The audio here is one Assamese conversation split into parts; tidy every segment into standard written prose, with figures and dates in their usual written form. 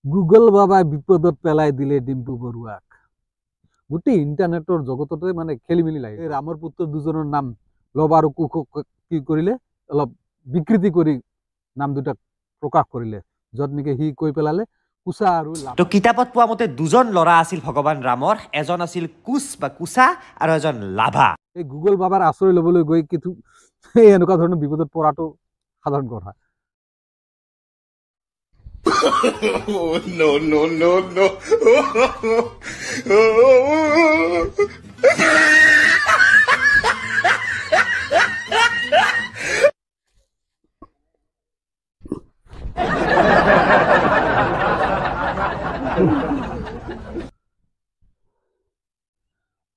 গুগল বাবাই বিপদত পেলাই দিলে ডিম্পু বৰুৱাক। গোটেই ইণ্টাৰনেটৰ জগততে মানে খেলি মেলি লাগে। এই ৰামৰ পুত্ৰ দুজনৰ নাম লব আৰু কুশক কি কৰিলে, অলপ বিকৃতি কৰি নাম দুটা প্ৰকাশ কৰিলে, য'ত নেকি সি কৈ পেলালে কুচা আৰু তো কিতাপত পোৱা মতে দুজন ল'ৰা আছিল ভগৱান ৰামৰ, এজন আছিল কুচ বা কুচা আৰু এজন লাভা। এই গুগল বাবাৰ আশ্ৰয় ল'বলৈ গৈ কিছু এনেকুৱা ধৰণৰ বিপদত পৰাটো সাধাৰণ কথা। No, no, no, no.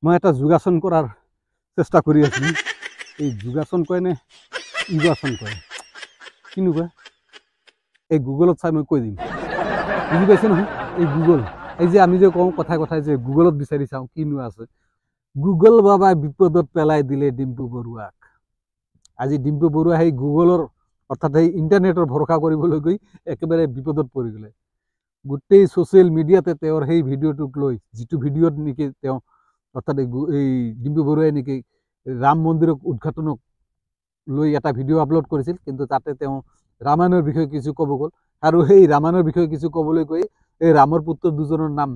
মই এটা যোগাসন কৰাৰ চেষ্টা কৰি আছো। এই যোগাসন কয় নে ইগাসন কয়, কিনো কয়, এই গুগলত চাই মই কৈ দিম। বুজি পাইছে নহয়? এই গুগল, এই যে আমি যে কওঁ কথাই কথাই যে গুগলত বিচাৰি চাওঁ কিনো আছে। গুগল বাবাই বিপদত পেলাই দিলে ডিম্পু বৰুৱাক। আজি ডিম্পু বৰুৱা সেই গুগলৰ অৰ্থাৎ সেই ইণ্টাৰনেটৰ ভৰসা কৰিবলৈ গৈ একেবাৰে বিপদত পৰি গ'লে। গোটেই ছ'চিয়েল মিডিয়াতে তেওঁৰ সেই ভিডিঅ'টোক লৈ, যিটো ভিডিঅ'ত নেকি তেওঁ অৰ্থাৎ এই ডিম্পু বৰুৱাই নেকি ৰাম মন্দিৰক উদ্ঘাটনক লৈ এটা ভিডিঅ' আপলোড কৰিছিল, কিন্তু তাতে তেওঁ ৰামায়ণৰ বিষয়ে কিছু ক'ব গ'ল, আৰু সেই ৰামায়ণৰ বিষয়ে কিছু ক'বলৈ গৈ এই ৰামৰ পুত্ৰ দুজনৰ নাম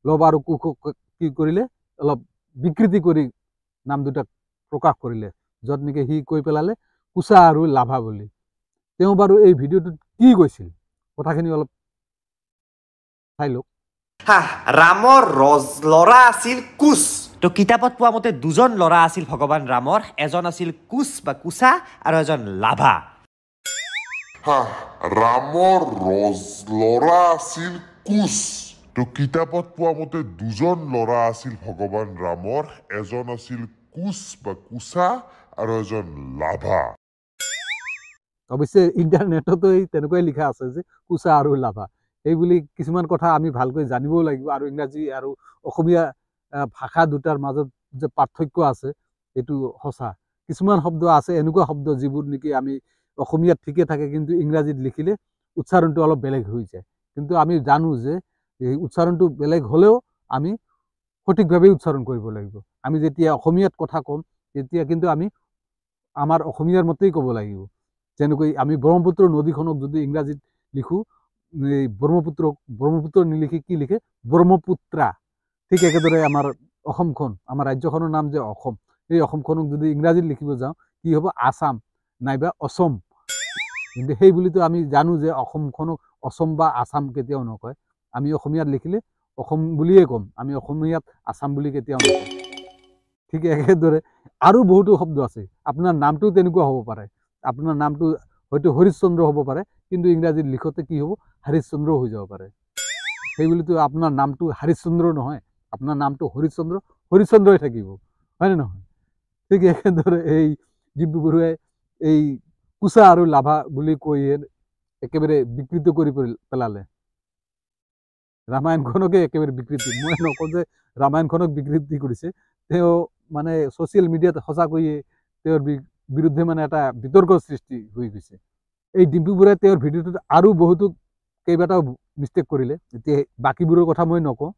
লব আৰু কুশক কি কৰিলে, অলপ বিকৃতি কৰি নাম দুটা প্ৰকাশ কৰিলে, য'ত নেকি সি কৈ পেলালে কুচা আৰু লাভা বুলি। তেওঁ বাৰু এই ভিডিঅ'টোত কি কৈছিল কথাখিনি অলপ চাই লওক। ৰামৰ ল'ৰা আছিল কুচ। তো কিতাপত পোৱা মতে দুজন ল'ৰা আছিল ভগৱান ৰামৰ, এজন আছিল কুচ বা কুচা আৰু এজন লাভা। ৰামৰ ল'ৰা আছিল কুচ। তো কিতাপত পোৱা মতে দুজন ল'ৰা আছিল ভগৱান ৰামৰ, এজন আছিল কুচ বা কুচা আৰু এজন লাভা। অৱশ্যে ইণ্টাৰনেটতো তেনেকুৱাই লিখা আছে যে কুচা আৰু লাভা। এইবুলি কিছুমান কথা আমি ভালকৈ জানিবও লাগিব, আৰু ইংৰাজী আৰু অসমীয়া ভাষা দুটাৰ মাজত যে পাৰ্থক্য আছে এইটো সঁচা। কিছুমান শব্দ আছে এনেকুৱা শব্দ যিবোৰ নেকি আমি অসমীয়াত ঠিকে থাকে, কিন্তু ইংৰাজীত লিখিলে উচ্চাৰণটো অলপ বেলেগ হৈ যায়। কিন্তু আমি জানো যে এই উচ্চাৰণটো বেলেগ হ'লেও আমি সঠিকভাৱে উচ্চাৰণ কৰিব লাগিব। আমি যেতিয়া অসমীয়াত কথা ক'ম তেতিয়া কিন্তু আমি আমাৰ অসমীয়াৰ মতেই ক'ব লাগিব। যেনেকৈ আমি ব্ৰহ্মপুত্ৰ নদীখনক যদি ইংৰাজীত লিখোঁ, এই ব্ৰহ্মপুত্ৰ নিলিখি কি লিখে, ব্ৰহ্মপুত্ৰা। ঠিক একেদৰে আমাৰ অসমখন, আমাৰ ৰাজ্যখনৰ নাম যে অসম, এই অসমখনক যদি ইংৰাজীত লিখিব যাওঁ কি হ'ব, আসাম নাইবা অসম। কিন্তু সেই বুলিতো আমি জানো যে অসমখনক অসম বা আসাম কেতিয়াও নকয়। আমি অসমীয়াত লিখিলে অসম বুলিয়ে ক'ম, আমি অসমীয়াত আসাম বুলি কেতিয়াও নকওঁ। ঠিক একেদৰে আৰু বহুতো শব্দ আছে। আপোনাৰ নামটো তেনেকুৱা হ'ব পাৰে, আপোনাৰ নামটো হয়তো হৰিশ্চন্দ্ৰ হ'ব পাৰে, কিন্তু ইংৰাজীত লিখোতে কি হ'ব, হৰিশ্চন্দ্ৰ হৈ যাব পাৰে। সেইবুলিতো আপোনাৰ নামটো হৰিশ্চন্দ্ৰ নহয়, আপোনাৰ নামটো হৰিশ্চন্দ্ৰই থাকিব, হয়নে নহয়? ঠিক একেদৰে এই ডিম্পু বৰুৱাই এই কুচা আৰু লাভা বুলি কৈ একেবাৰে বিকৃত কৰি পেলালে ৰামায়ণখনকে। একেবাৰে বিকৃতি, মই নকওঁ যে ৰামায়ণখনক বিকৃতি কৰিছে, তেওঁ মানে ছ'চিয়েল মিডিয়াত সঁচাকৈয়ে তেওঁৰ বিৰুদ্ধে মানে এটা বিতৰ্কৰ সৃষ্টি হৈ গৈছে। এই ডিম্পু বৰুৱাই তেওঁৰ ভিডিঅ'টোত আৰু বহুতো কেইবাটাও মিষ্টেক কৰিলে, এতিয়া বাকীবোৰৰ কথা মই নকওঁ।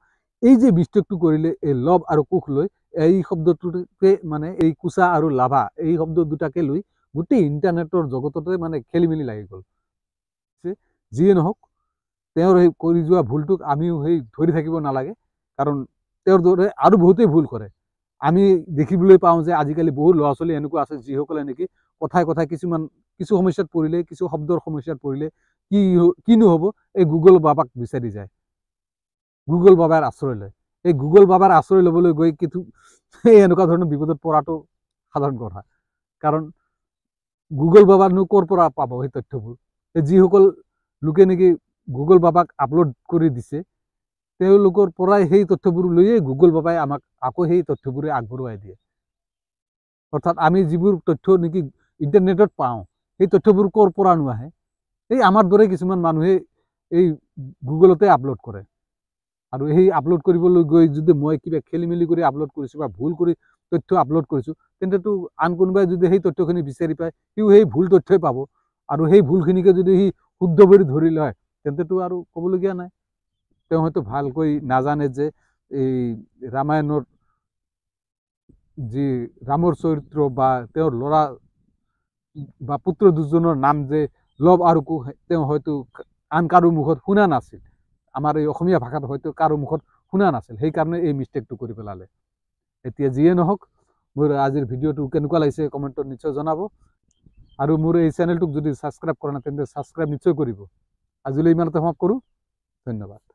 এই যে মিষ্টেকটো কৰিলে এই লভ আৰু কুশ লৈ, এই শব্দটোকে মানে এই কুচা আৰু লাভা এই শব্দ দুটাকে লৈ গোটেই ইণ্টাৰনেটৰ জগততে মানে খেলি মেলি লাগি গ'ল। যিয়ে নহওক, তেওঁৰ সেই কৰি যোৱা ভুলটোক আমিও সেই ধৰি থাকিব নালাগে, কাৰণ তেওঁৰ দৰে আৰু বহুতেই ভুল কৰে। আমি দেখিবলৈ পাওঁ যে আজিকালি বহু ল'ৰা ছোৱালী এনেকুৱা আছে যিসকলে নেকি কথাই কথাই কিছু সমস্যাত পৰিলে, কিছু শব্দৰ সমস্যাত পৰিলে কিনো হ'ব, এই গুগল বাবাক বিচাৰি যায়, গুগল বাবাৰ আশ্ৰয় লয়। এই গুগল বাবাৰ আশ্ৰয় ল'বলৈ গৈ কিছু এনেকুৱা ধৰণৰ বিপদত পৰাটো সাধাৰণ কথা। কাৰণ গুগল বাবানো ক'ৰ পৰা পাব সেই তথ্যবোৰ? যিসকল লোকে নেকি গুগল বাবাক আপলোড কৰি দিছে, তেওঁলোকৰ পৰাই সেই তথ্যবোৰ লৈয়ে গুগল বাবাই আমাক আকৌ সেই তথ্যবোৰে আগবঢ়াই দিয়ে। অৰ্থাৎ আমি যিবোৰ তথ্য নেকি ইণ্টাৰনেটত পাওঁ, সেই তথ্যবোৰ ক'ৰ পৰানো আহে? এই আমাৰ দৰে কিছুমান মানুহে এই গুগলতে আপলোড কৰে, আৰু সেই আপলোড কৰিবলৈ গৈ যদি মই কিবা খেলি মেলি কৰি আপলোড কৰিছোঁ বা ভুল কৰি তথ্য আপলোড কৰিছোঁ, তেন্তেতো আন কোনোবাই যদি সেই তথ্যখিনি বিচাৰি পায়, সিও সেই ভুল তথ্যই পাব, আৰু সেই ভুলখিনিকে যদি সি শুদ্ধ কৰি ধৰি লয়, তেন্তেতো আৰু ক'বলগীয়া নাই। তেওঁ হয়তো ভালকৈ নাজানে যে এই ৰামায়ণৰ যি ৰামৰ চৰিত্ৰ বা তেওঁৰ ল'ৰা বা পুত্ৰ দুজনৰ নাম যে লৱ আৰু কুশ তেওঁ হয়তো আন কাৰো মুখত শুনা নাছিল, আমাৰ এই অসমীয়া ভাষাত হয়তো কাৰো মুখত শুনা নাছিল, সেইকাৰণে এই মিষ্টেকটো কৰি পেলালে। এতিয়া যিয়ে নহওক, মোৰ আজিৰ ভিডিঅ'টো কেনেকুৱা লাগিছে কমেণ্টত নিশ্চয় জনাব, আৰু মোৰ এই চেনেলটোক যদি ছাবস্ক্ৰাইব কৰা নাই তেন্তে ছাবস্ক্ৰাইব নিশ্চয় কৰিব। আজিলৈ ইমানতে সমাপ্ত কৰোঁ, ধন্যবাদ।